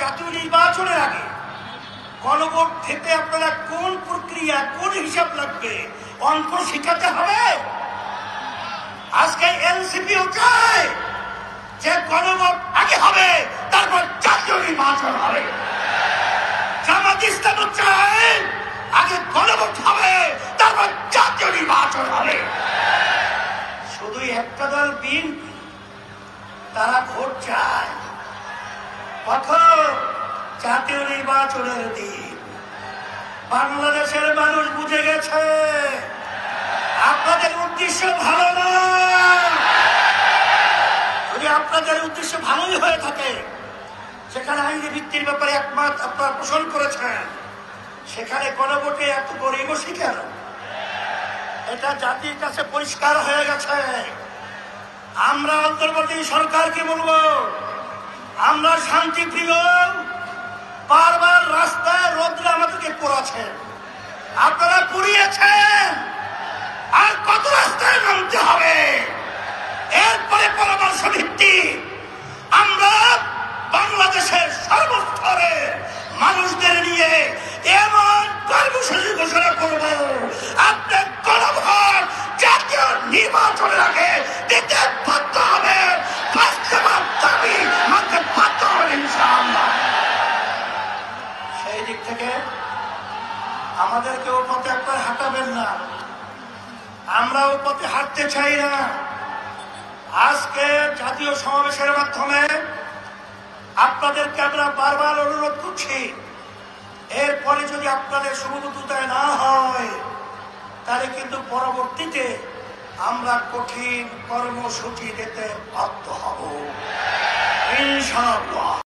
জাতীয় নির্বাচনের আগে গণভোট থেকে আপনারা কোন প্রক্রিয়া, কোন হিসাব লাগবে অঙ্ক শিখাতে হবে। আজকে এনসিপিও চায় যে গণভোট আগে হবে, তারপর জাতীয় নির্বাচন হবে। জামাত ইসলামও চায় আগে গণভোট হবে, তারপর জাতীয় নির্বাচন হবে। শুধু একটা দল বিএনপি, তারা ভোট চায় কখন? জাতীয় নির্বাচনের দিন। বাংলাদেশের মানুষ বুঝে গেছে আপনাদের উদ্দেশ্য ভালো না। যদি আপনাদের উদ্দেশ্য ভালোই হয়ে থাকে, সেখানে আইনি ভিত্তির ব্যাপারে একমত আপনারা পোষণ করেছেন, সেখানে গণভোটে এত গরিবসী কেন? এটা জাতির কাছে পরিষ্কার হয়ে গেছে। আমরা অন্তর্বর্তী সরকারকে বলবো, আমরা শান্তিপ্রিয়, বারবার রাস্তায় রোদ্রে আমাদেরকে পোড়াচ্ছেন, আপনারা পুড়িয়েছেন, আর কত রাস্তায় নামতে হবে? এরপরে পরামর্শ ভিত্তি আমরা বাংলাদেশের সর্বস্তরে মানুষদের নিয়ে এমন কর্মসূচি ঘোষণা করব, আপনার গণভোট জাতীয় নির্বাচনের আগে দিতে বাধ্য হবে। বাস্তবায়ন দাবি মানতে বাধ্য হবে ইনশাআল্লাহ। সেই দিক থেকে আমাদেরকে ও পথে আপনার হাঁটাবেন না, আমরা ও পথে হাঁটতে চাই না। আজকে জাতীয় সমাবেশের মাধ্যমে আপনাদেরকে আমরা বারবার অনুরোধ করছি, এরপরে যদি আপনাদের শুভবুদ্ধতায় না হয়, তাহলে কিন্তু পরবর্তীতে আমরা কঠিন কর্মসূচি দিতে বাধ্য হব ইনশাআল্লাহ।